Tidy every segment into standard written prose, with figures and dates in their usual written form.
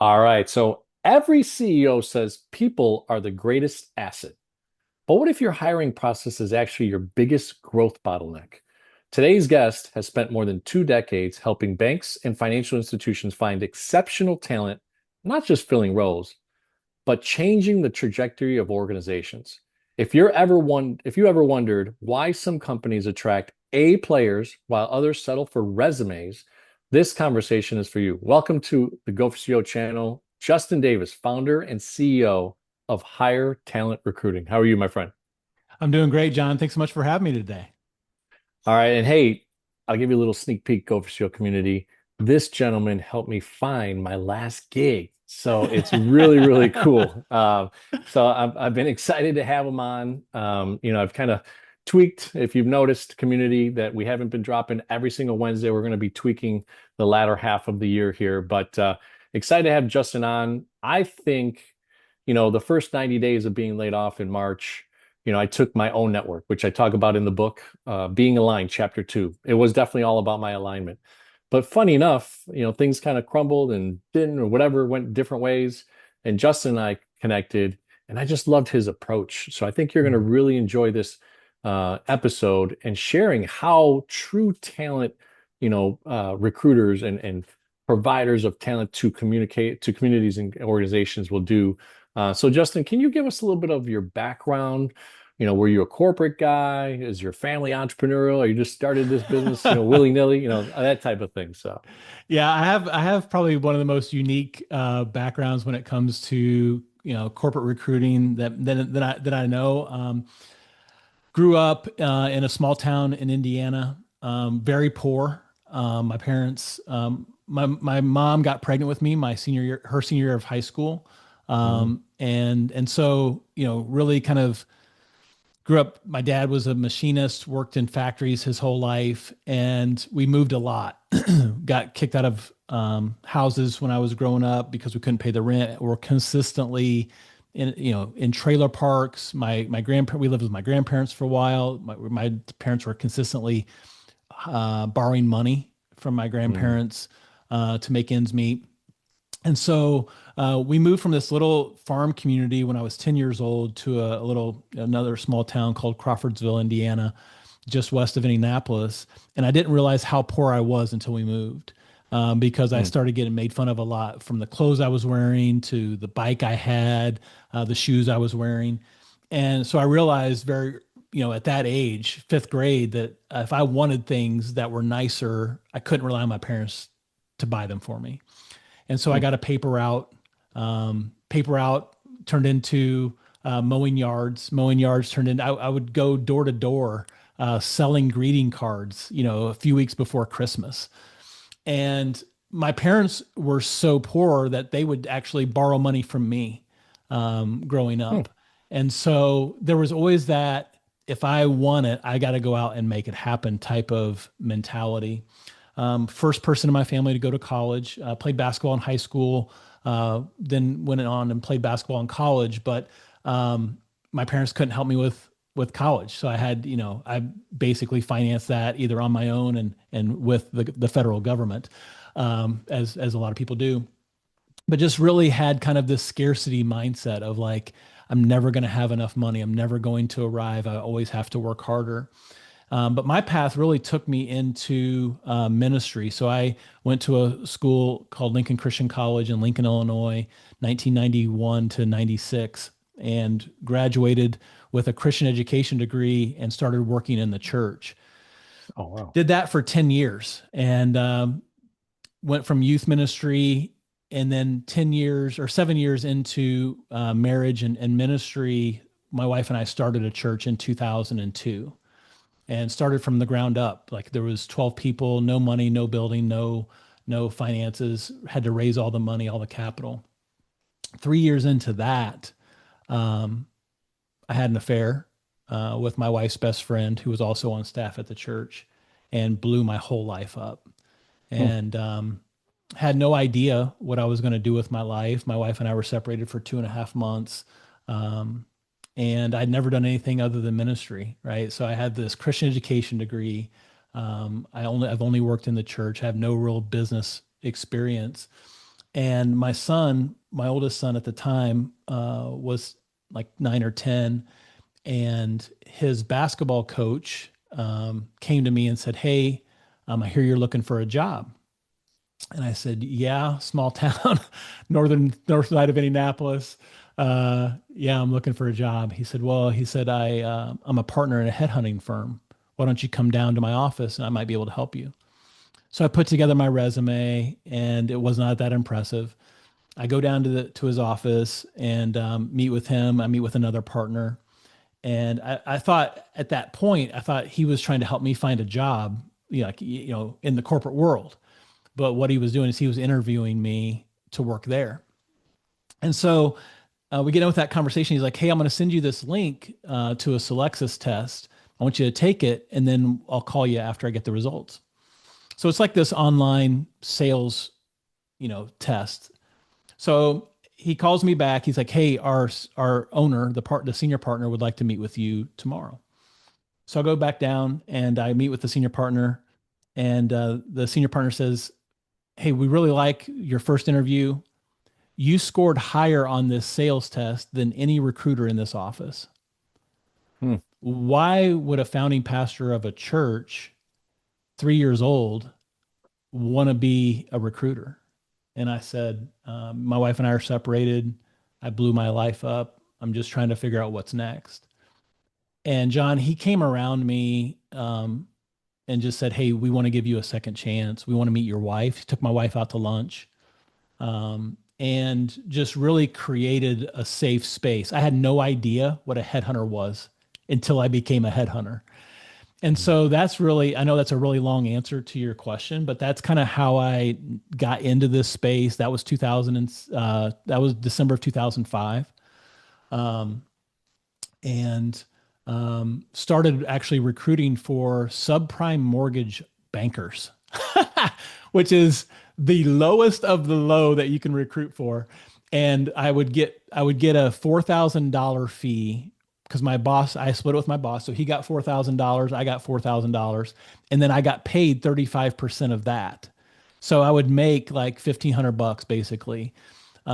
All right. So every CEO says people are the greatest asset. But what if your hiring process is actually your biggest growth bottleneck? Today's guest has spent more than 2 decades helping banks and financial institutions find exceptional talent, not just filling roles, but changing the trajectory of organizations. If you ever wondered why some companies attract A players while others settle for resumes, this conversation is for you. Welcome to the Go for CEO channel, Justin Davis, founder and CEO of Hire Talent Recruiting. How are you, my friend? I'm doing great, John. Thanks so much for having me today. All right, and hey, I'll give you a little sneak peek, Go for CEO community. This gentleman helped me find my last gig. So it's really, really cool. So I've been excited to have him on. I've kind of tweaked, if you've noticed, community, that we haven't been dropping every single Wednesday. We're going to be tweaking the latter half of the year here, but excited to have Justin on. I think, the first 90 days of being laid off in March, I took my own network, which I talk about in the book, Being Aligned, Chapter 2. It was definitely all about my alignment. But funny enough, things kind of crumbled and didn't, or whatever, went different ways. And Justin and I connected, and I just loved his approach. So I think you're going to Mhm. really enjoy this episode and sharing how true talent, recruiters and providers of talent to communicate to communities and organizations will do. So Justin, can you give us a little bit of your background? Were you a corporate guy? Is your family entrepreneurial? Or you just started this business, willy-nilly, that type of thing. So, Yeah, I have probably one of the most unique backgrounds when it comes to corporate recruiting that I know. Grew up in a small town in Indiana, very poor. My parents, my mom got pregnant with me my senior year, her senior year of high school, mm, and so really kind of grew up. My dad was a machinist, worked in factories his whole life, and we moved a lot. Got kicked out of houses when I was growing up because we couldn't pay the rent. We're consistently in trailer parks. My grandpa We lived with my grandparents for a while. My parents were consistently borrowing money from my mm, grandparents to make ends meet. And so we moved from this little farm community when I was 10 years old to another small town called Crawfordsville, Indiana, just west of Indianapolis. And I didn't realize how poor I was until we moved, because I mm. started getting made fun of a lot, from the clothes I was wearing to the bike I had, the shoes I was wearing. And so I realized at that age, fifth grade, that if I wanted things that were nicer, I couldn't rely on my parents to buy them for me. And so I Mm. got a paper route. Paper route turned into mowing yards. Mowing yards turned into, I would go door to door selling greeting cards, a few weeks before Christmas. And my parents were so poor that they would actually borrow money from me growing Mm. up. And so there was always that, if I want it, I got to go out and make it happen type of mentality. First person in my family to go to college, played basketball in high school, then went on and played basketball in college. But my parents couldn't help me with college, so I basically financed that either on my own and with the federal government, as a lot of people do. But just really had kind of this scarcity mindset of like, I'm never going to have enough money. I'm never going to arrive. I always have to work harder. But my path really took me into ministry. So I went to a school called Lincoln Christian College in Lincoln, Illinois, 1991 to 96, and graduated with a Christian education degree and started working in the church. Oh, wow. Did that for 10 years and went from youth ministry, and then 10 years or 7 years into marriage and ministry. My wife and I started a church in 2002 and started from the ground up. Like, there was 12 people, no money, no building, no finances. Had to raise all the money, all the capital. 3 years into that, um, I had an affair with my wife's best friend, who was also on staff at the church, and blew my whole life up. Mm. And had no idea what I was going to do with my life. My wife and I were separated for 2.5 months. Um, and I'd never done anything other than ministry, right? So I had this Christian education degree. I've only worked in the church. I have no real business experience. And my son, my oldest son at the time, was like 9 or 10, and his basketball coach came to me and said, "Hey, I hear you're looking for a job." And I said, "Yeah, small town, north side of Indianapolis. Yeah, I'm looking for a job." He said, "Well," he said, I'm a partner in a headhunting firm. Why don't you come down to my office and I might be able to help you?" So I put together my resume, and it was not that impressive. I go down to his office and meet with him. I meet with another partner, and I thought at that point, I thought he was trying to help me find a job, like, in the corporate world. But what he was doing is he was interviewing me to work there. And so we get in with that conversation. He's like, "Hey, I'm going to send you this link to a Selexis test. I want you to take it, and then I'll call you after I get the results." So it's like this online sales, test. So he calls me back. He's like, "Hey, our owner, the senior partner, would like to meet with you tomorrow." So I go back down and I meet with the senior partner, and the senior partner says, "Hey, we really like your first interview. You scored higher on this sales test than any recruiter in this office. Hmm. Why would a founding pastor of a church, 3 years old, want to be a recruiter?" And I said, "My wife and I are separated. I blew my life up. I'm just trying to figure out what's next." And John, he came around me and just said, "Hey, we want to give you a second chance. We want to meet your wife." He took my wife out to lunch, and just really created a safe space. I had no idea what a headhunter was until I became a headhunter. And so that's really, I know that's a really long answer to your question, but that's kind of how I got into this space. That was 2000 and that was December of 2005. And started actually recruiting for subprime mortgage bankers, which is the lowest of the low that you can recruit for. And I would get a $4,000 fee because my boss, I split it with my boss. So he got $4,000, I got $4,000, and then I got paid 35% of that. So I would make like 1,500 bucks basically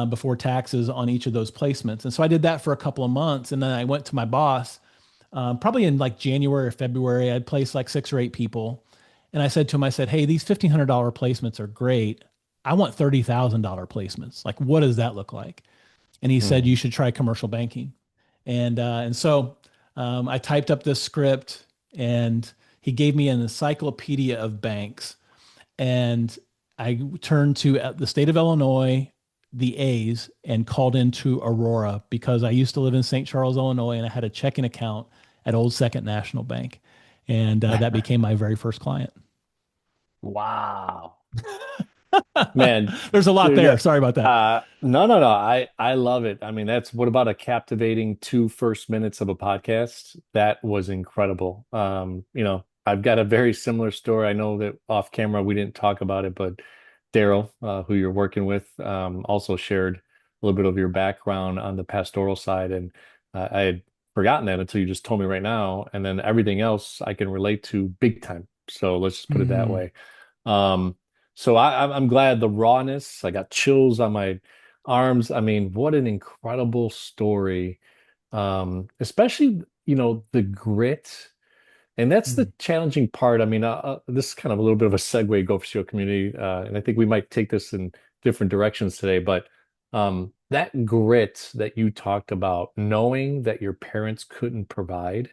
before taxes on each of those placements. And so I did that for a couple of months. And then I went to my boss, probably in like January or February. I'd placed like 6 or 8 people. And I said to him, I said, "Hey, these $1,500 placements are great. I want $30,000 placements. Like, what does that look like?" And he said, Hmm. "You should try commercial banking." And so I typed up this script, and he gave me an encyclopedia of banks. And I turned to the state of Illinois, the A's, and called into Aurora because I used to live in St. Charles, Illinois, and I had a checking account at Old Second National Bank. And that became my very first client. Wow. Man, There's a lot dude, there. Sorry about that. no, no, no. I love it. I mean, that's what about a captivating two first minutes of a podcast? That was incredible. I've got a very similar story. I know that off camera we didn't talk about it, but Daryl, who you're working with, also shared a little bit of your background on the pastoral side, and I had forgotten that until you just told me right now, and then everything else I can relate to big time. So let's just put it that Mhm. way. Um, so I'm glad the rawness, I got chills on my arms. I mean, what an incredible story. Especially, the grit. And that's the Mhm. challenging part. I mean, this is kind of a little bit of a segue, Go for SEO community. And I think we might take this in different directions today. But that grit that you talked about, knowing that your parents couldn't provide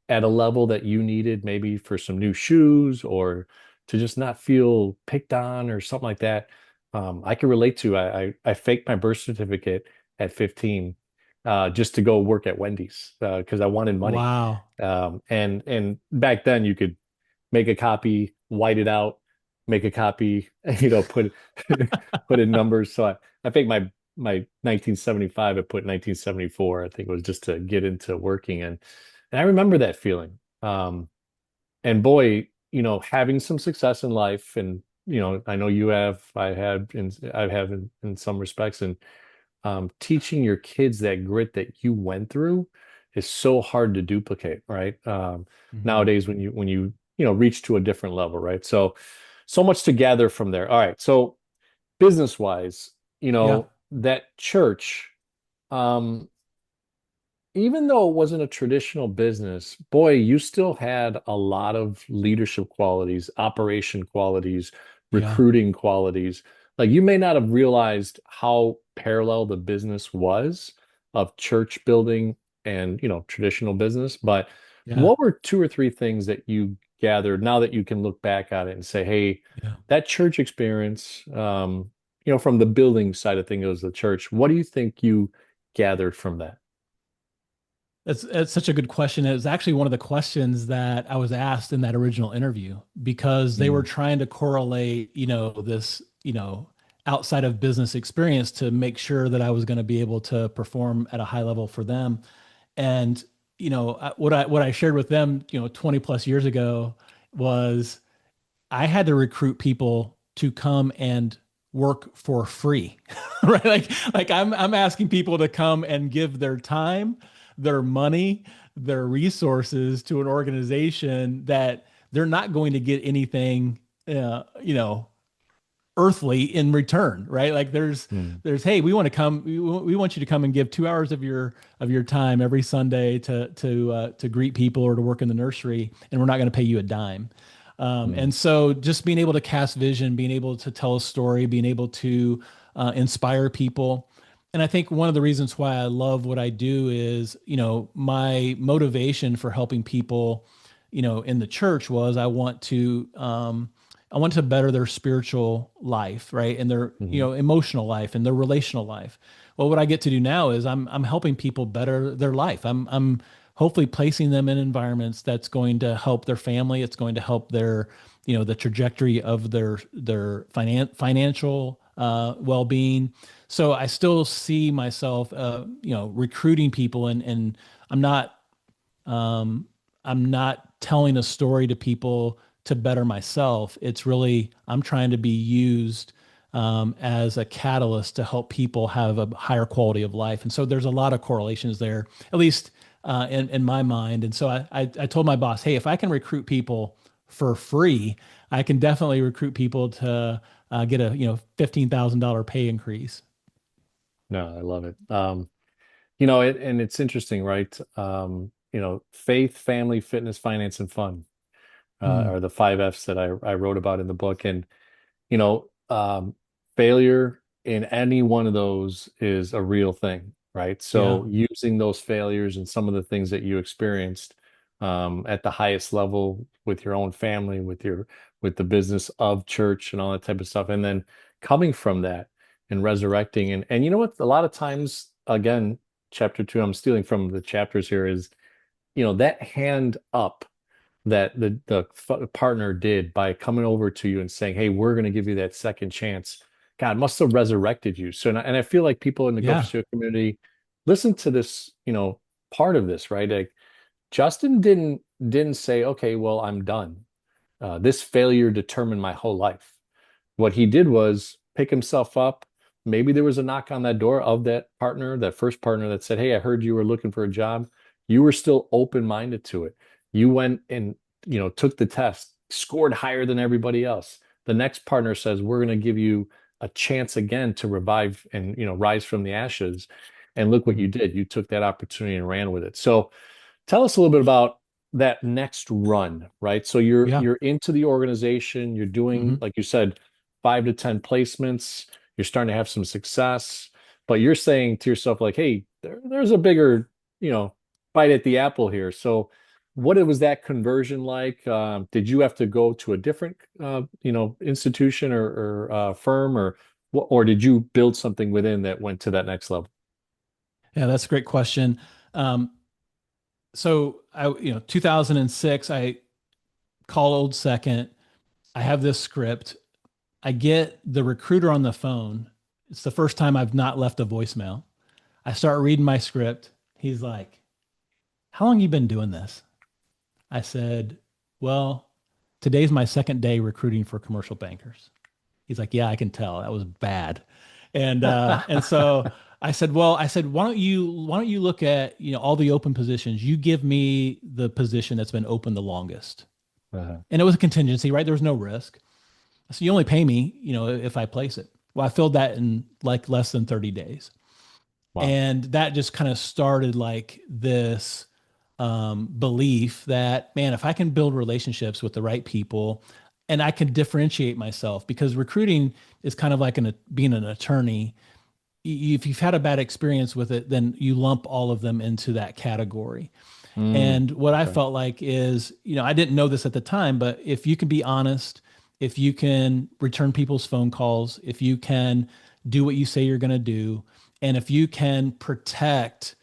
at a level that you needed, maybe for some new shoes or to just not feel picked on or something like that. I can relate to. I faked my birth certificate at 15 just to go work at Wendy's because I wanted money. Wow. And back then you could make a copy, white it out, make a copy, put put in numbers. So I think my 1975, I put 1974. I think it was just to get into working, and I remember that feeling. And boy, having some success in life, and I know you have, I have in some respects, and teaching your kids that grit that you went through is so hard to duplicate, right? Mhm. Nowadays, when you reach to a different level, right? So much to gather from there. All right, so business wise, Yeah. that church, um, even though it wasn't a traditional business, boy, you still had a lot of leadership qualities, operation qualities, Yeah. recruiting qualities. Like you may not have realized how parallel the business was of church building and, traditional business, but Yeah. what were two or three things that you gathered now that you can look back at it and say, hey, Yeah. that church experience, from the building side of things, it was the church. What do you think you gathered from that? That's such a good question. It was actually one of the questions that I was asked in that original interview because they were Mm, trying to correlate, this, outside of business experience to make sure that I was going to be able to perform at a high level for them. And, what I shared with them, 20 plus years ago was I had to recruit people to come and work for free. Right? Like I'm asking people to come and give their time, their money, their resources to an organization that they're not going to get anything earthly in return, right? Like mm, hey, we want you to come and give 2 hours of your time every Sunday to greet people or to work in the nursery, and we're not going to pay you a dime. mm, And so just being able to cast vision, being able to tell a story, being able to inspire people. And I think one of the reasons why I love what I do is, my motivation for helping people, in the church was I want to better their spiritual life, right? And their, mhm, emotional life and their relational life. Well, what I get to do now is I'm helping people better their life. I'm hopefully placing them in environments that's going to help their family. It's going to help their, the trajectory of their financial well-being. So I still see myself, recruiting people, and I'm not um, I'm not telling a story to people to better myself. It's really, I'm trying to be used as a catalyst to help people have a higher quality of life. And so there's a lot of correlations there, at least in my mind. And so I told my boss, hey, if I can recruit people for free, I can definitely recruit people to get a $15,000 pay increase. no, I love it. And it's interesting, right? Faith, family, fitness, finance, and fun Mm, are the five F's that I wrote about in the book. And you know, um, failure in any one of those is a real thing, right? yeah. So using those failures and some of the things that you experienced at the highest level with your own family, with the business of church and all that type of stuff, and then coming from that and resurrecting and you know what? A lot of times, again, chapter two, I'm stealing from the chapters here is that hand up that the partner did by coming over to you and saying, "Hey, we're going to give you that second chance." God must have resurrected you. So, and I feel like people in the Go for Yeah. SEO community listen to this, part of this, right? Like Justin didn't say, "Okay, well, I'm done. This failure determined my whole life." What he did was pick himself up. Maybe there was a knock on that door of that partner, that first partner that said, "Hey, I heard you were looking for a job." You were still open-minded to it. You went and, took the test, scored higher than everybody else. The next partner says, "We're going to give you a chance again to revive and, rise from the ashes." And look what you Mhm. did. You took that opportunity and ran with it. So tell us a little bit about that next run, right? So you're Yeah. you're into the organization, you're doing, Hmm. like you said, 5 to 10 placements, you're starting to have some success, but you're saying to yourself, like, hey, there's a bigger, you know, bite at the apple here. So what was that conversion like? Did you have to go to a different institution or firm or did you build something within that went to that next level? Yeah, that's a great question. Um, so 2006, I called second. I have this script. I get the recruiter on the phone. It's the first time I've not left a voicemail. I start reading my script. He's like, "How long you been doing this?" I said, "Well, today's my second day recruiting for commercial bankers." He's like, "Yeah, I can tell. That was bad." And so I said, why don't you look at, all the open positions? You give me the position that's been open the longest." Uh-huh. And it was a contingency, right? There was no risk. So you only pay me, if I place it. Well, I filled that in like less than 30 days. Wow. And that just kind of started like this belief that, man, if I can build relationships with the right people and I can differentiate myself, because recruiting is kind of like being an attorney. If you've had a bad experience with it, then you lump all of them into that category. Mm, And what I okay. felt like is, I didn't know this at the time, but if you can be honest, if you can return people's phone calls, if you can do what you say you're going to do, and if you can protect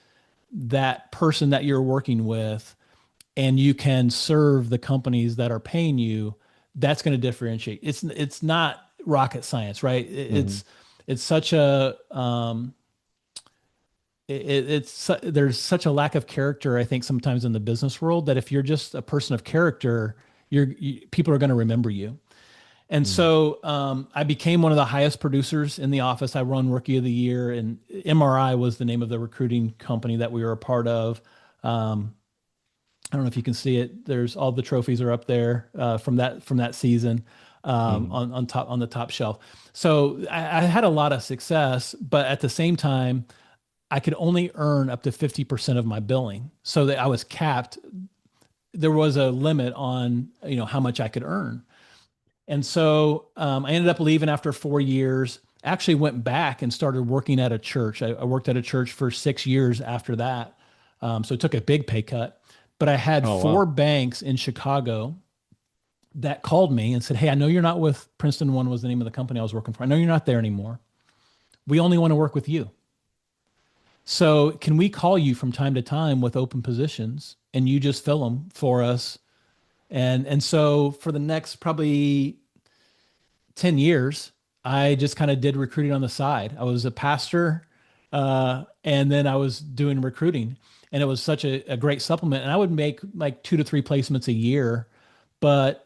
that person that you're working with and you can serve the companies that are paying you, that's going to differentiate. It's not rocket science, right? Hmm. It's such a it's there's such a lack of character, I think, sometimes in the business world, that if you're just a person of character, people are going to remember you. And Mm. so I became one of the highest producers in the office. I won Rookie of the Year, and MRI was the name of the recruiting company that we were a part of. Um, I don't know if you can see it. There's all the trophies are up there from that season Hmm. on the top shelf. So I had a lot of success, but at the same time, I could only earn up to 50% of my billing. So that I was capped. There was a limit on, how much I could earn. And so I ended up leaving after 4 years. Actually went back and started working at a church. I worked at a church for 6 years after that. So I took a big pay cut. But I had Oh, four wow. banks in Chicago that called me and said, "Hey, I know you're not with Princeton One was the name of the company I was working for. I know you're not there anymore. We only want to work with you. So can we call you from time to time with open positions and you just fill them for us?" And so for the next probably 10 years, I just kind of did recruiting on the side. I was a pastor, and then I was doing recruiting. And it was such a great supplement. And I would make like 2 to 3 placements a year, but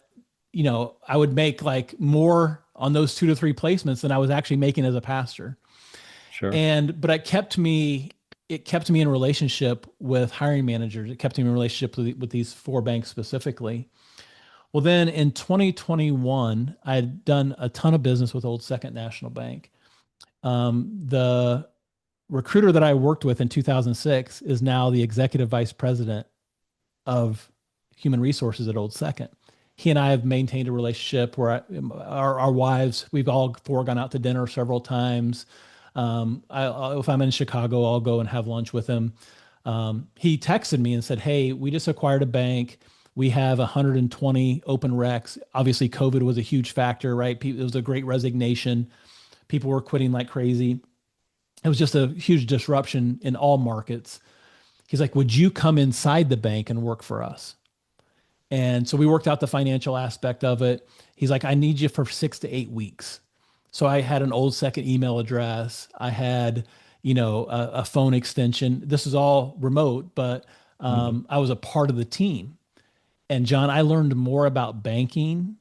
I would make like more on those 2 to 3 placements than I was actually making as a pastor. Sure. But it kept me in a relationship with hiring managers. It kept me in a relationship with these four banks specifically. Well, then in 2021, I had done a ton of business with Old Second National Bank. The recruiter that I worked with in 2006 is now the executive vice president of human resources at Old Second. He and I have maintained a relationship where our wives, we've all four gone out to dinner several times. If I'm in Chicago, I'll go and have lunch with him. He texted me and said, "Hey, we just acquired a bank. We have 120 open recs. Obviously, COVID was a huge factor, right? It was a great resignation. People were quitting like crazy. It was just a huge disruption in all markets." He's like, "Would you come inside the bank and work for us?" And so we worked out the financial aspect of it. He's like, "I need you for 6 to 8 weeks." So I had an Old Second email address. I had, a phone extension. This is all remote, but Hmm. I was a part of the team. And John, I learned more about banking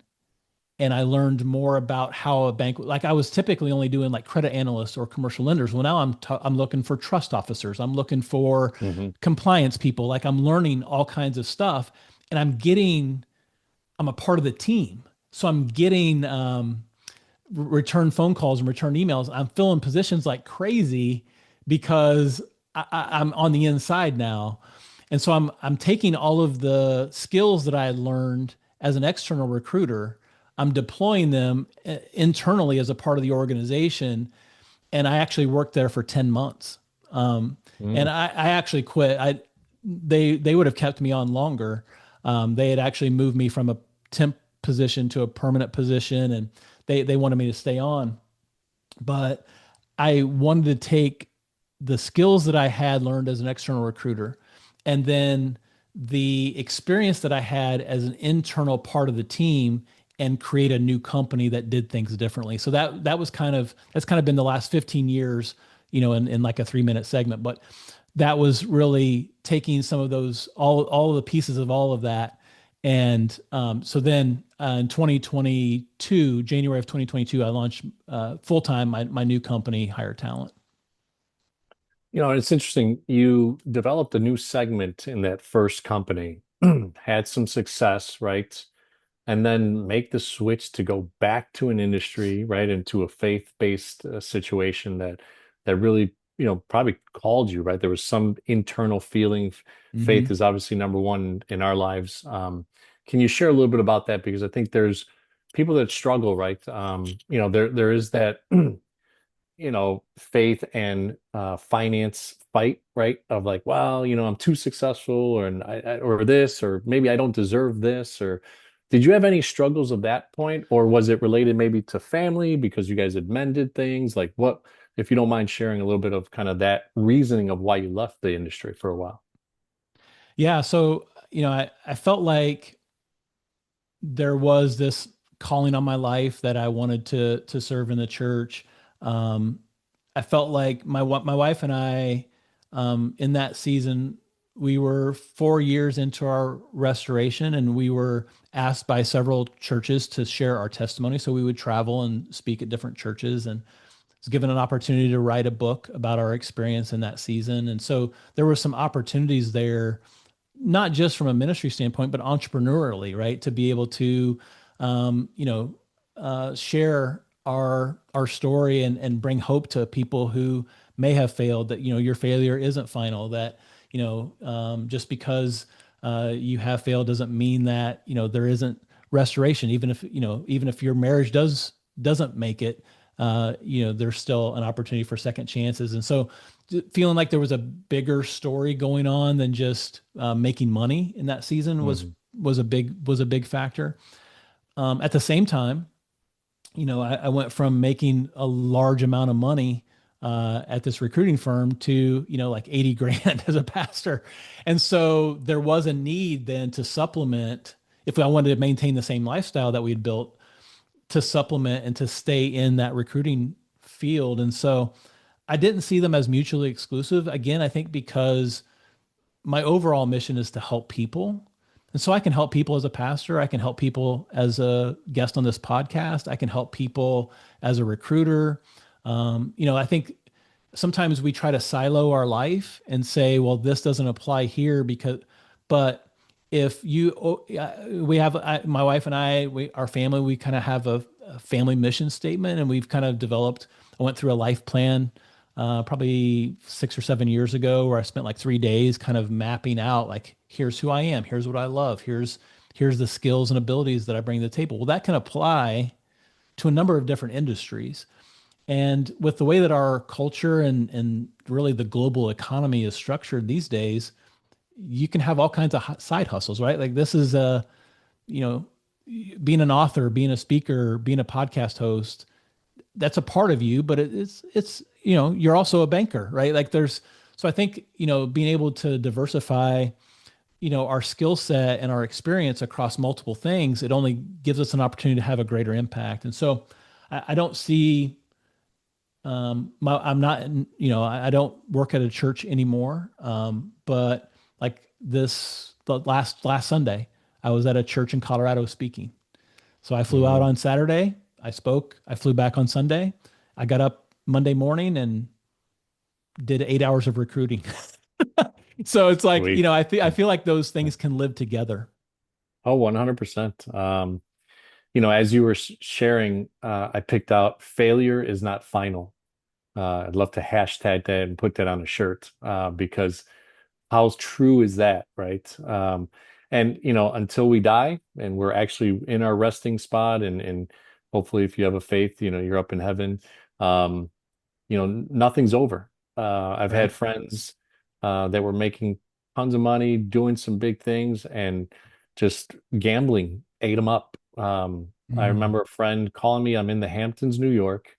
and I learned more about how a bank, like I was typically only doing like credit analysts or commercial lenders. Well, now I'm looking for trust officers. I'm looking for Hmm. compliance people. Like I'm learning all kinds of stuff and I'm a part of the team. So I'm getting return phone calls and return emails. I'm filling positions like crazy because I'm on the inside now. And so I'm taking all of the skills that I had learned as an external recruiter, I'm deploying them internally as a part of the organization. And I actually worked there for 10 months. Um, and Mm. I actually quit. They would have kept me on longer. They had actually moved me from a temp position to a permanent position, and they wanted me to stay on. But I wanted to take the skills that I had learned as an external recruiter and then the experience that I had as an internal part of the team and create a new company that did things differently. So that's kind of been the last 15 years, in like a 3 minute segment. But that was really taking some of those all of the pieces of all of that. And so then in 2022, January of 2022, I launched full time my new company, Hire Talent. It's interesting. You developed a new segment in that first company, had some success, right? and then make the switch to go back to an industry, right, into a faith-based situation that really, probably called you, right? There was some internal feeling. Faith Hmm. is obviously number one in our lives. Can you share a little bit about that? Because I think there's people that struggle, right? There is that faith and finance fight, right? Of like, well, I'm too successful, or or this, or maybe I don't deserve this, or did you have any struggles of that point, or was it related maybe to family because you guys had mended things? Like what, if you don't mind sharing a little bit of kind of that reasoning of why you left the industry for a while? Yeah. So, I felt like there was this calling on my life that I wanted to serve in the church. Um, I felt like my wife and I, in that season, we were 4 years into our restoration, and we were asked by several churches to share our testimony. So we would travel and speak at different churches, and was given an opportunity to write a book about our experience in that season. And so there were some opportunities there, not just from a ministry standpoint, but entrepreneurially, right? To be able to, share our story and bring hope to people who may have failed. That your failure isn't final. That just because you have failed doesn't mean that there isn't restoration. Even if your marriage doesn't make it, there's still an opportunity for second chances. And so feeling like there was a bigger story going on than just making money in that season was Hmm. was a big factor. At the same time, I went from making a large amount of money at this recruiting firm to like 80 grand as a pastor, and so there was a need then to supplement if I wanted to maintain the same lifestyle that we'd built, to supplement and to stay in that recruiting field. And so I didn't see them as mutually exclusive. Again, I think because my overall mission is to help people. And so I can help people as a pastor. I can help people as a guest on this podcast. I can help people as a recruiter. I think sometimes we try to silo our life and say, well, this doesn't apply here but if you, we have, my wife and our family, we kind of have a family mission statement, and we've kind of developed, I went through a life plan probably 6 or 7 years ago, where I spent like 3 days kind of mapping out, like, here's who I am, here's what I love, here's the skills and abilities that I bring to the table. Well, that can apply to a number of different industries. And with the way that our culture and really the global economy is structured these days, you can have all kinds of side hustles, right? Like this is you know, being an author, being a speaker, being a podcast host, that's a part of you, but it's you're also a banker, right? Like so I think being able to diversify our skill set and our experience across multiple things, it only gives us an opportunity to have a greater impact. And so I don't see I'm not I don't work at a church anymore, but like the last Sunday I was at a church in Colorado speaking. So I flew out Hmm. on Saturday. I spoke. I flew back on Sunday. I got up Monday morning and did 8 hours of recruiting. So it's like, Sweet. I feel like those things can live together. Oh, 100%. As you were sharing, I picked out failure is not final. I'd love to hashtag that and put that on a shirt because how true is that, right? And until we die and we're actually in our resting spot, and hopefully, if you have a faith, you're up in heaven. Um, nothing's over. I've had Right. friends that were making tons of money, doing some big things, and just gambling ate them up. I Mm. remember a friend calling me. I'm in the Hamptons, New York.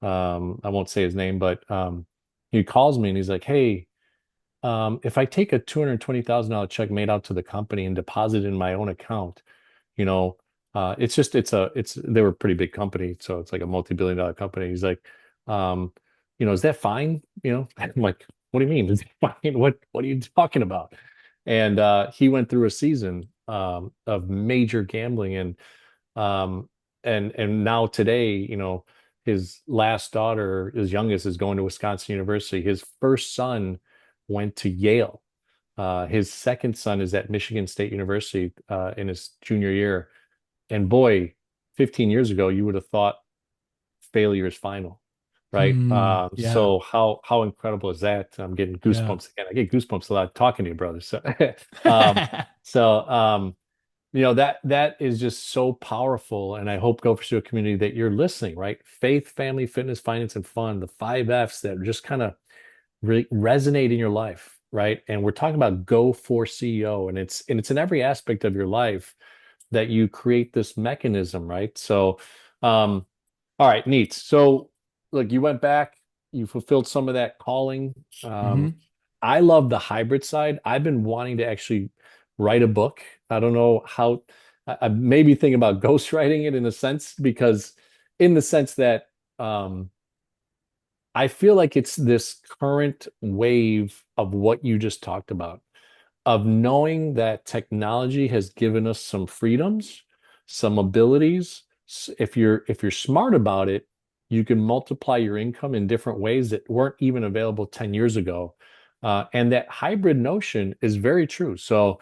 I won't say his name, but he calls me and he's like, "Hey, if I take a $220,000 check made out to the company and deposit it in my own account, you know, they were a pretty big company, so it's like a multi-billion dollar company." He's like, um, is that fine? I'm like, what do you mean? Is it fine? What are you talking about? And he went through a season of major gambling, um, and now today, his last daughter, his youngest, is going to Wisconsin University. His first son went to Yale. His second son is at Michigan State University in his junior year. And boy, 15 years ago, you would have thought failure is final, right? Yeah. So how incredible is that? I'm getting Yeah. goosebumps again. I get goosebumps a lot talking to you, brother. So, um, so that is just so powerful. And I hope Go for Steel community that you're listening, right? Faith, family, fitness, finance, and fun, the five F's that just kind of resonate in your life, right? And we're talking about Go for CEO, and it's in every aspect of your life that you create this mechanism, right? So, all right, neat. So, look, you went back, you fulfilled some of that calling. Um, hmm I love the hybrid side. I've been wanting to actually write a book. I don't know how, I maybe thinking about ghostwriting it in a sense, because in the sense that I feel like it's this current wave of what you just talked about, of knowing that technology has given us some freedoms, some abilities. If you're smart about it, you can multiply your income in different ways that weren't even available 10 years ago. And that hybrid notion is very true. So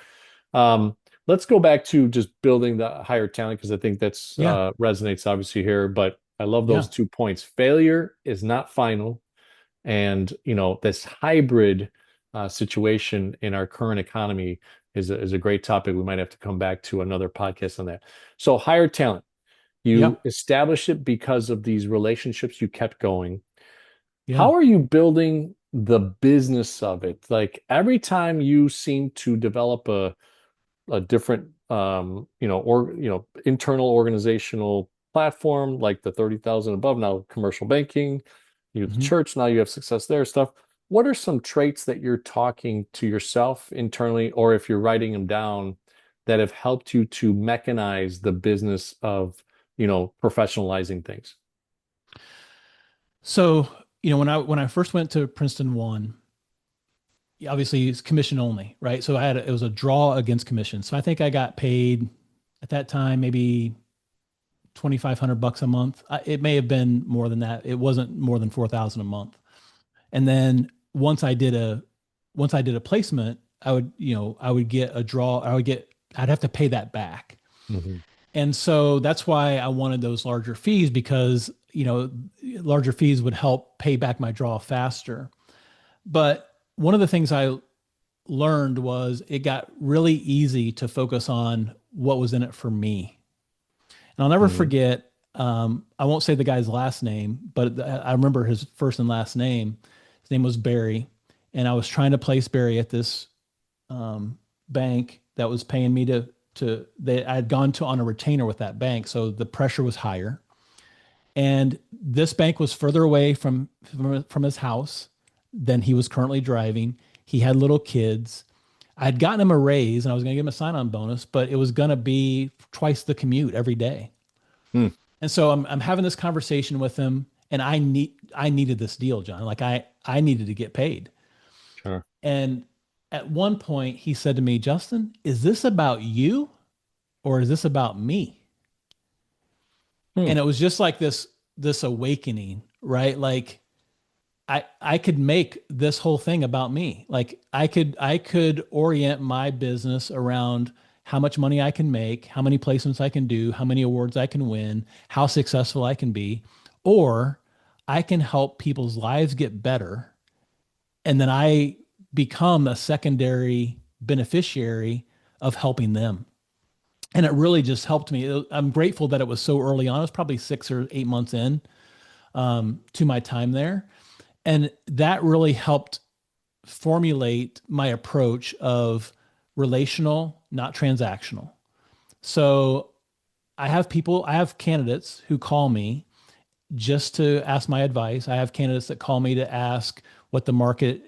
um, let's go back to just building the higher talent because I think that's Yeah. resonates obviously here. But I love those Yeah. 2 points. Failure is not final. And this hybrid situation in our current economy is a great topic. We might have to come back to another podcast on that. So hire talent. You Yep. establish it because of these relationships you kept going. Yeah. How are you building the business of it? Like every time you seem to develop a different internal organizational platform like the 30,000 above, now commercial banking, you the hmm church, now you have success there, stuff. What are some traits that you're talking to yourself internally, or if you're writing them down, that have helped you to mechanize the business of, professionalizing things? So, when I first went to Princeton one, obviously it's commission only, right? So it was a draw against commission. So I think I got paid at that time maybe 2,500 bucks a month. It may have been more than that. It wasn't more than 4,000 a month. And then once I did a placement, I would get a draw. I'd have to pay that back. Hmm. And so that's why I wanted those larger fees because, larger fees would help pay back my draw faster. But one of the things I learned was it got really easy to focus on what was in it for me. And I'll never Hmm. forget, I won't say the guy's last name, but I remember his first and last name. His name was Barry. And I was trying to place Barry at this bank that was paying me I had gone to on a retainer with that bank. So the pressure was higher. And this bank was further away from his house than he was currently driving. He had little kids. I had gotten him a raise and I was going to give him a sign-on bonus, but it was going to be twice the commute every day. Hmm. And so I'm having this conversation with him, and I needed this deal, John. Like I needed to get paid. Sure. And at one point, he said to me, Justin, is this about you or is this about me? Hmm. And it was just like this awakening, right? Like I could make this whole thing about me. Like I could orient my business around how much money I can make, how many placements I can do, how many awards I can win, how successful I can be, or I can help people's lives get better and then I become a secondary beneficiary of helping them. And it really just helped me. I'm grateful that it was so early on. It was probably 6 or 8 months in to my time there. And that really helped formulate my approach of relational, not transactional. So I have candidates who call me just to ask my advice. I have candidates that call me to ask what the market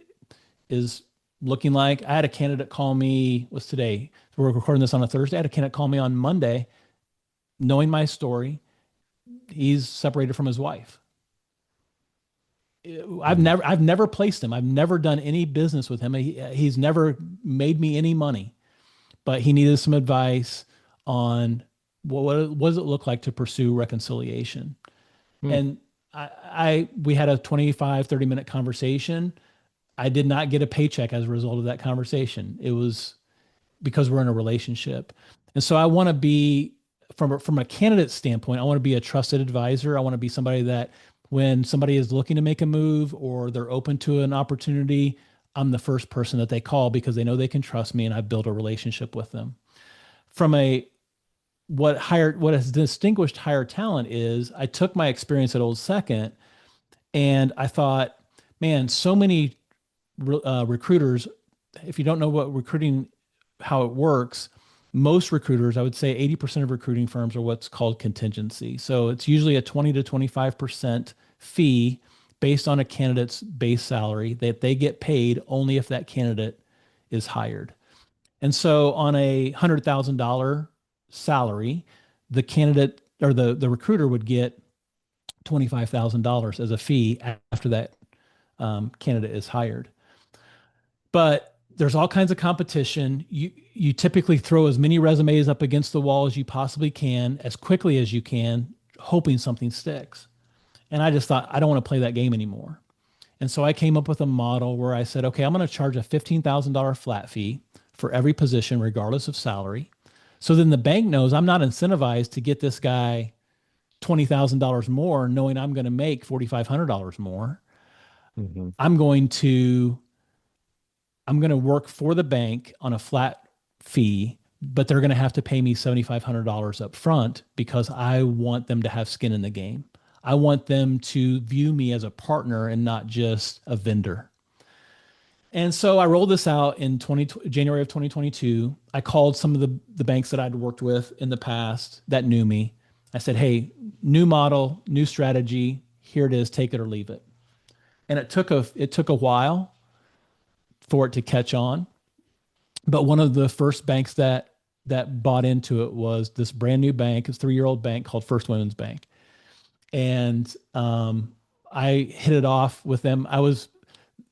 is looking like. I had a candidate call me, what's today? We're recording this on a Thursday. I had a candidate call me on Monday, knowing my story. He's separated from his wife. Hmm. I've never placed him. I've never done any business with him. He's never made me any money, but he needed some advice on what does it look like to pursue reconciliation. Hmm. And we had a 25, 30 minute conversation. I did not get a paycheck as a result of that conversation. It was because we're in a relationship. And so I want to be from a candidate standpoint, I want to be a trusted advisor. I want to be somebody that when somebody is looking to make a move or they're open to an opportunity, I'm the first person that they call because they know they can trust me and I've built a relationship with them. From a what has distinguished hire talent is I took my experience at Old Second and I thought, man, so many recruiters, if you don't know what recruiting, how it works, most recruiters, I would say 80% of recruiting firms are what's called contingency. So it's usually a 20 to 25% fee based on a candidate's base salary that they get paid only if that candidate is hired. And so on a $100,000 salary, the candidate or the recruiter would get $25,000 as a fee after that candidate is hired. But there's all kinds of competition. You typically throw as many resumes up against the wall as you possibly can, as quickly as you can, hoping something sticks. And I just thought I don't want to play that game anymore. And so I came up with a model where I said, okay, I'm going to charge a $15,000 flat fee for every position, regardless of salary. So then the bank knows I'm not incentivized to get this guy $20,000 more, knowing I'm going to make $4,500 more. Hmm. I'm going to I'm going to work for the bank on a flat fee, but they're going to have to pay me $7,500 up front because I want them to have skin in the game. I want them to view me as a partner and not just a vendor. And so I rolled this out in January of 2022. I called some of the banks that I'd worked with in the past that knew me. I said, hey, new model, new strategy. Here it is. Take it or leave it. And it took a while for it to catch on. But one of the first banks that bought into it was this brand new bank, it's a 3-year-old bank called First Women's Bank. And I hit it off with them.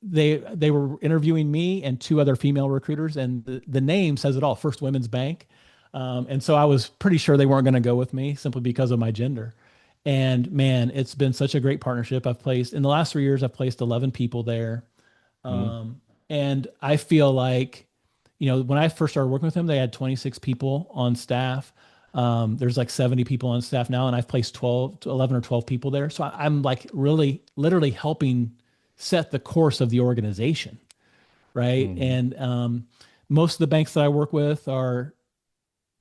They were interviewing me and two other female recruiters, and the name says it all, First Women's Bank. And so I was pretty sure they weren't going to go with me simply because of my gender. And man, it's been such a great partnership. In the last 3 years, I've placed 11 people there. Hmm. And I feel like, when I first started working with them, they had 26 people on staff. There's like 70 people on staff now, and I've placed 11 or 12 people there. So I'm like really literally helping set the course of the organization. Right. Hmm. And most of the banks that I work with are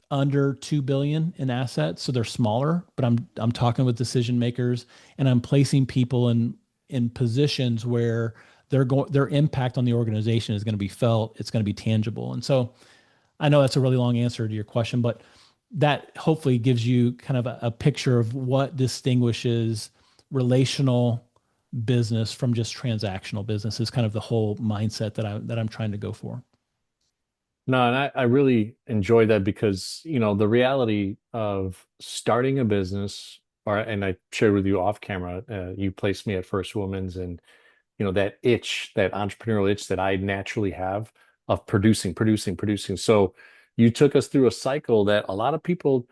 under 2 billion in assets. So they're smaller, but I'm talking with decision makers and I'm placing people in positions where their impact on the organization is going to be felt. It's going to be tangible. And so I know that's a really long answer to your question, but that hopefully gives you kind of a picture of what distinguishes relational business from just transactional business is kind of the whole mindset that I'm trying to go for. No, and I really enjoy that because, the reality of starting a business, and I shared with you off camera, you placed me at First Woman's, and, that itch, that entrepreneurial itch that I naturally have of producing, producing, producing. So you took us through a cycle that a lot of people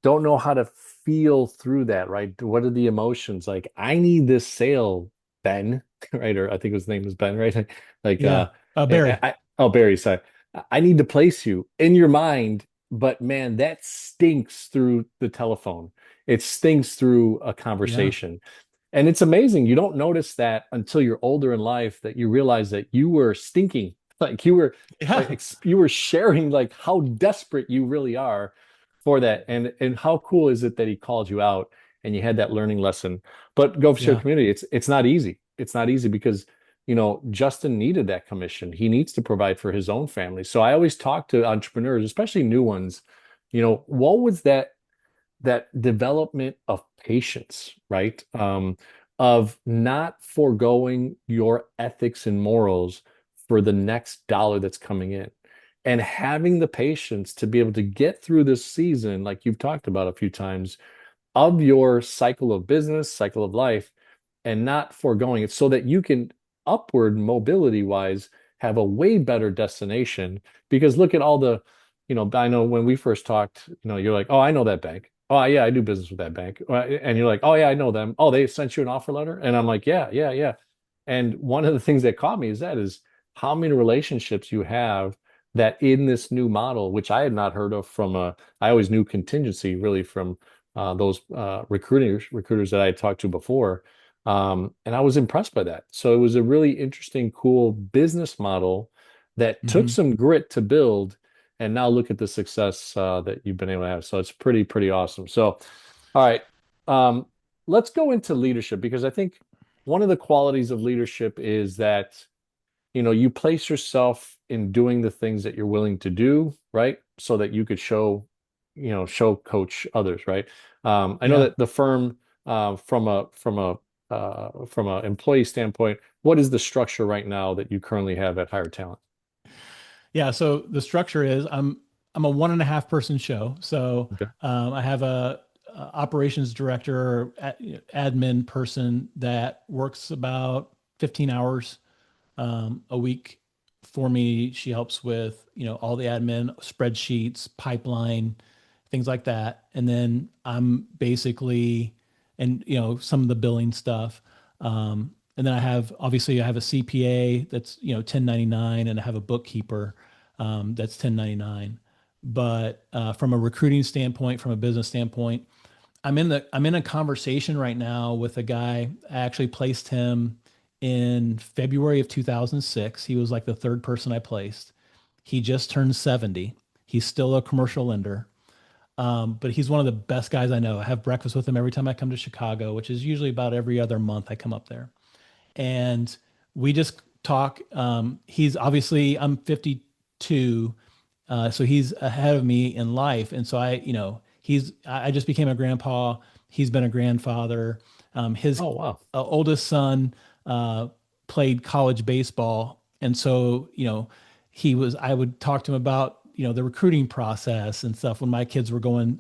don't know how to feel through that, right? What are the emotions? Like, I need this sale, Ben, right? Or I think his name was Ben, right? Like, Yeah. Barry. oh, Barry, sorry. I need to place you in your mind, but man, that stinks through the telephone. It stinks through a Yeah. conversation. And it's amazing. You don't notice that until you're older in life that you realize that you were stinking. Like Yeah. you were sharing like how desperate you really are for that. And how cool is it that he called you out and you had that learning lesson. But Go for Share Yeah. community, it's not easy. It's not easy because Justin needed that commission. He needs to provide for his own family. So I always talk to entrepreneurs, especially new ones, what was that development of patience, right? Of not foregoing your ethics and morals for the next dollar that's coming in. And having the patience to be able to get through this season, like you've talked about a few times, of your cycle of business, cycle of life, and not foregoing it so that you can upward mobility wise have a way better destination. Because look at all I know when we first talked, you're like, oh, I know that bank. Oh, yeah, I do business with that bank. And you're like, oh, yeah, I know them. Oh, they sent you an offer letter? And I'm like, yeah, yeah, yeah. And one of the things that caught me is how many relationships you have that in this new model, which I had not heard of from I always knew contingency really from those recruiters that I had talked to before. And I was impressed by that. So it was a really interesting, cool business model that took Hmm. some grit to build. And now look at the success that you've been able to have. So it's pretty awesome. So, all right, um, let's go into leadership because I think one of the qualities of leadership is that you place yourself in doing the things that you're willing to do, right? So that you could show coach others, right? I know Yeah. that the firm, from a employee standpoint, what is the structure right now that you currently have at Hire Talent? Yeah. So the structure is I'm a 1.5 person show. So Okay. I have a operations director or admin person that works about 15 hours a week for me. She helps with, all the admin, spreadsheets, pipeline, things like that. And then I'm basically, and, some of the billing stuff. And then obviously I have a CPA that's, 1099, and I have a bookkeeper that's 1099. But from a recruiting standpoint, from a business standpoint, I'm in a conversation right now with a guy. I actually placed him in February of 2006. He was like the third person I placed. He just turned 70. He's still a commercial lender. But he's one of the best guys I know. I have breakfast with him every time I come to Chicago, which is usually about every other month I come up there. And we just talk. He's obviously, I'm 52, so he's ahead of me in life, and so I just became a grandpa. He's been a grandfather. His Oh, wow. oldest son uh, played college baseball, and so I would talk to him about the recruiting process and stuff when my kids were going.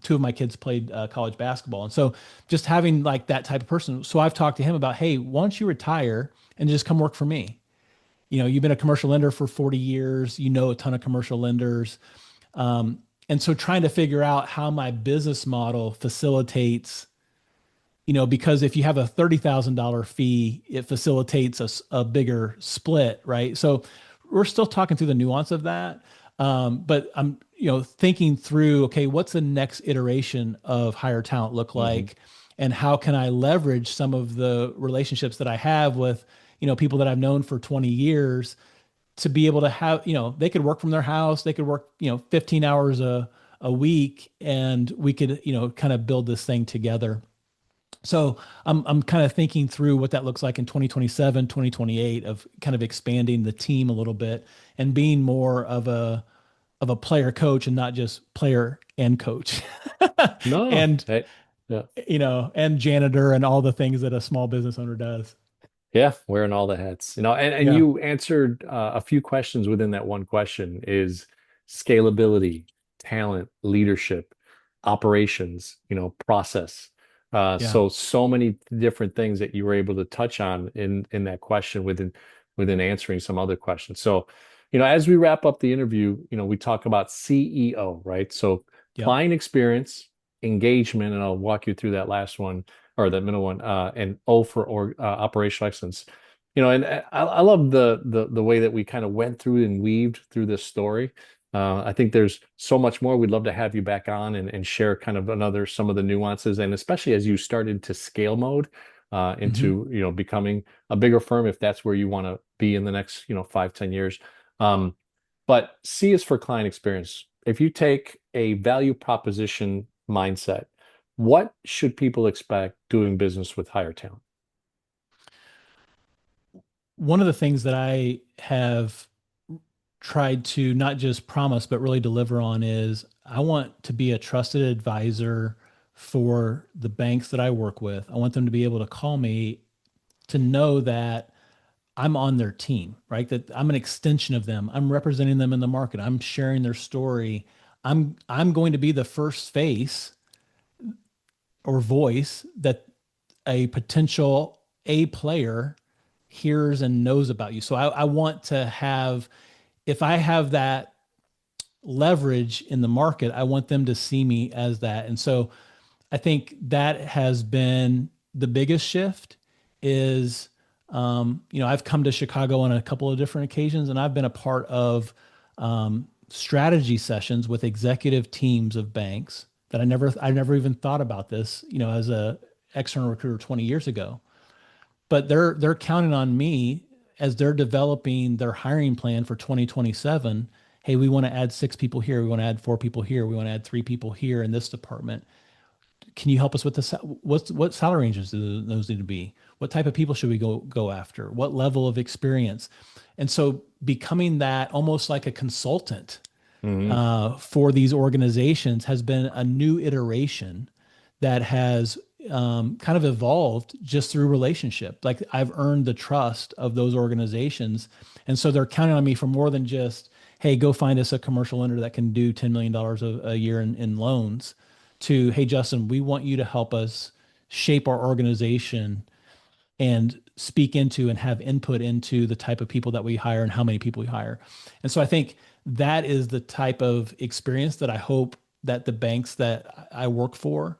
Two of my kids played college basketball, and so just having like that type of person. So I've talked to him about, hey, why don't you retire and just come work for me? You've been a commercial lender for 40 years, a ton of commercial lenders. And so trying to figure out how my business model facilitates, because if you have a $30,000 fee, it facilitates a bigger split, right? So we're still talking through the nuance of that. But I'm, thinking through, okay, what's the next iteration of Hire Talent look Hmm. like? And how can I leverage some of the relationships that I have with, people that I've known for 20 years to be able to have, they could work from their house, they could work, 15 hours a week, and we could, kind of build this thing together. So I'm kind of thinking through what that looks like in 2027, 2028, of kind of expanding the team a little bit and being more of a player coach and not just player and coach. No, And hey, yeah. and janitor and all the things that a small business owner does. Yeah, wearing all the hats. And Yeah. you answered a few questions within that one question is scalability, talent, leadership, operations, process. Yeah. So many different things that you were able to touch on in that question within answering some other questions. So, as we wrap up the interview, we talk about CEO, right? So Yep. client experience, engagement, and I'll walk you through that last one or the middle one, and O for operational excellence. And I love the way that we kind of went through and weaved through this story. I think there's so much more. We'd love to have you back on and share kind of some of the nuances, and especially as you started to scale mode Hmm. into becoming a bigger firm, if that's where you want to be in the next 5, 10 years. Um, but C is for client experience. If you take a value proposition mindset, what should people expect doing business with Hire Talent? One of the things that I have tried to not just promise, but really deliver on is I want to be a trusted advisor for the banks that I work with. I want them to be able to call me to know that I'm on their team, right? That I'm an extension of them. I'm representing them in the market. I'm sharing their story. I'm going to be the first face or voice that a potential A player hears and knows about you. So I want to have, if I have that leverage in the market, I want them to see me as that. And so I think that has been the biggest shift is, I've come to Chicago on a couple of different occasions, and I've been a part of strategy sessions with executive teams of banks that I never even thought about this, as a external recruiter 20 years ago. But they're counting on me as they're developing their hiring plan for 2027. Hey, we want to add 6 people here. We want to add 4 people here. We want to add 3 people here in this department. Can you help us with this? What salary ranges do those need to be? What type of people should we go after? What level of experience? And so becoming that almost like a consultant Hmm. for these organizations has been a new iteration that has kind of evolved just through relationship. Like I've earned the trust of those organizations. And so they're counting on me for more than just, hey, go find us a commercial lender that can do $10 million a year in loans, to, hey, Justin, we want you to help us shape our organization and speak into and have input into the type of people that we hire and how many people we hire. And so I think that is the type of experience that I hope that the banks that I work for,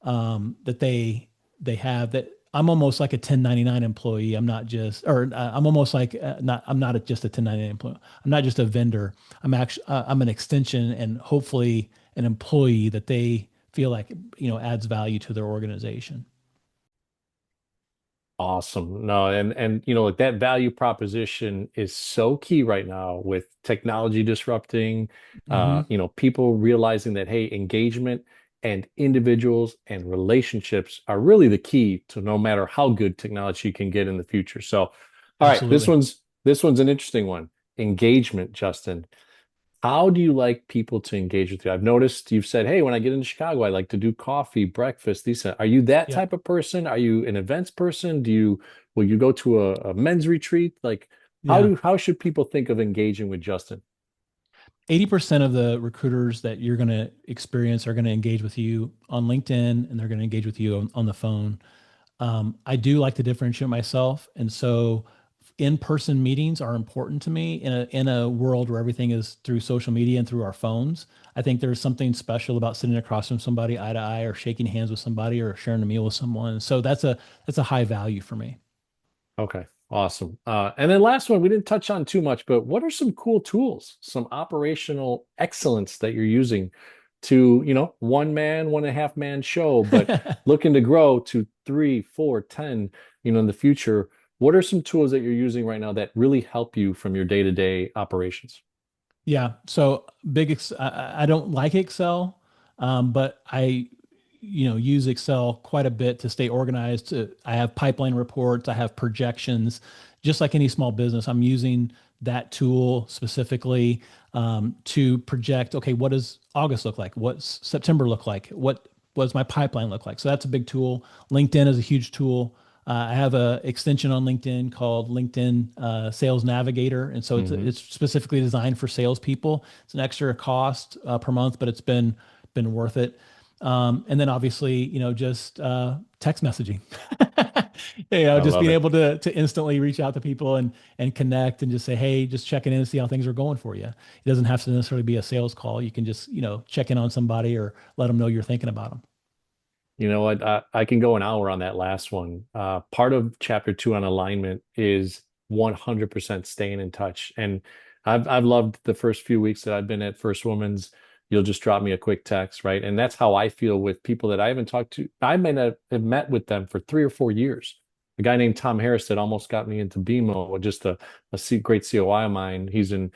that they have, that I'm almost like a 1099 employee. I'm not just, or I'm almost like not, I'm not just a 1099 employee. I'm not just a vendor. I'm actually, I'm an extension and hopefully an employee that they feel like, adds value to their organization. Awesome. No, and like that value proposition is so key right now with technology disrupting, Hmm. people realizing that, hey, engagement and individuals and relationships are really the key to no matter how good technology can get in the future. So, all right, this Absolutely. one's this one's an interesting one. Engagement, Justin. How do you like people to engage with you? I've noticed you've said, "Hey, when I get into Chicago, I like to do coffee, breakfast, these. Are you that Yeah. type of person? Are you an events person? Will you go to a men's retreat? Like, Yeah. how should people think of engaging with Justin? 80% of the recruiters that you're going to experience are going to engage with you on LinkedIn, and they're going to engage with you on the phone. I do like to differentiate myself. And so in-person meetings are important to me in a world where everything is through social media and through our phones. I think there's something special about sitting across from somebody eye to eye, or shaking hands with somebody, or sharing a meal with someone. So that's a high value for me. Okay, awesome. And then last one, we didn't touch on too much, but what are some cool tools, some operational excellence that you're using to, one man, 1.5 man show, but looking to grow to 3, 4, 10, in the future? What are some tools that you're using right now that really help you from your day-to-day operations? Yeah. So I don't like Excel, but I, use Excel quite a bit to stay organized. I have pipeline reports, I have projections, just like any small business. I'm using that tool specifically to project, okay, what does August look like? What's September look like? What does my pipeline look like? So that's a big tool. LinkedIn is a huge tool. I have a extension on LinkedIn called LinkedIn Sales Navigator, and so Hmm. it's specifically designed for salespeople. It's an extra cost per month, but it's been worth it. And then obviously, just text messaging. I Just love being it. able to instantly reach out to people and connect and just say, hey, just checking in and see how things are going for you. It doesn't have to necessarily be a sales call. You can just check in on somebody or let them know you're thinking about them. You know what? I can go an hour on that last one. Part of chapter 2 on alignment is 100% staying in touch. And I've loved the first few weeks that I've been at First Woman's. You'll just drop me a quick text, right? And that's how I feel with people that I haven't talked to. I may not have met with them for 3 or 4 years. A guy named Tom Harris that almost got me into BMO, just great COI of mine. He's in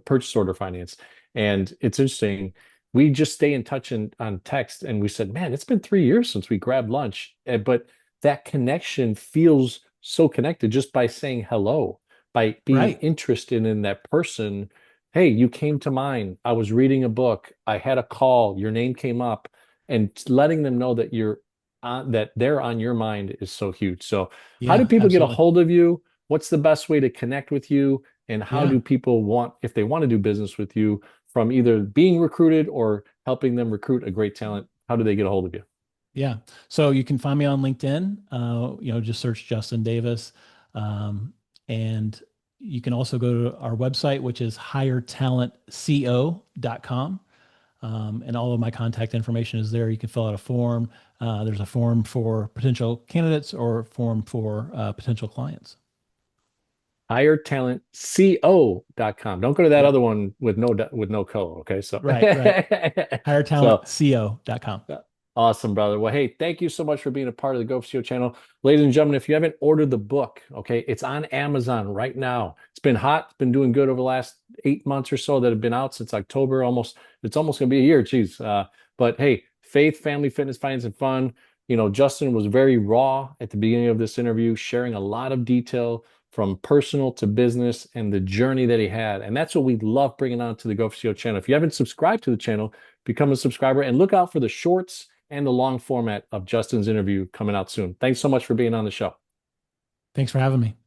purchase order finance. And it's interesting, we just stay in touch on text, and we said, man, it's been 3 years since we grabbed lunch. But that connection feels so connected just by saying hello, by being Right. interested in that person. Hey, you came to mind. I was reading a book. I had a call. Your name came up, and letting them know that that they're on your mind is so huge. So, how do Yeah, people get a absolutely. hold of you? What's the best way to connect with you? And how Yeah. do people if they want to do business with you, from either being recruited or helping them recruit a great talent? How do they get a hold of you? Yeah. So you can find me on LinkedIn. Just search Justin Davis. And you can also go to our website, which is hiretalentco.com. And all of my contact information is there. You can fill out a form. There's a form for potential candidates or a form for potential clients. HireTalentCO.com. Don't go to that Yep. other one with no co. Okay. So, Right, right. so HireTalentCO.com. awesome, brother. Well, hey, thank you so much for being a part of the Go for CEO channel. Ladies and gentlemen, if you haven't ordered the book, okay, it's on Amazon right now. It's been hot. It's been doing good over the last 8 months or so that have been out since October. It's almost going to be a year. Geez. But hey, faith, family, fitness, finance, and fun. Justin was very raw at the beginning of this interview, sharing a lot of detail from personal to business and the journey that he had. And that's what we love bringing on to the Go for CEO channel. If you haven't subscribed to the channel, become a subscriber and look out for the shorts and the long format of Justin's interview coming out soon. Thanks so much for being on the show. Thanks for having me.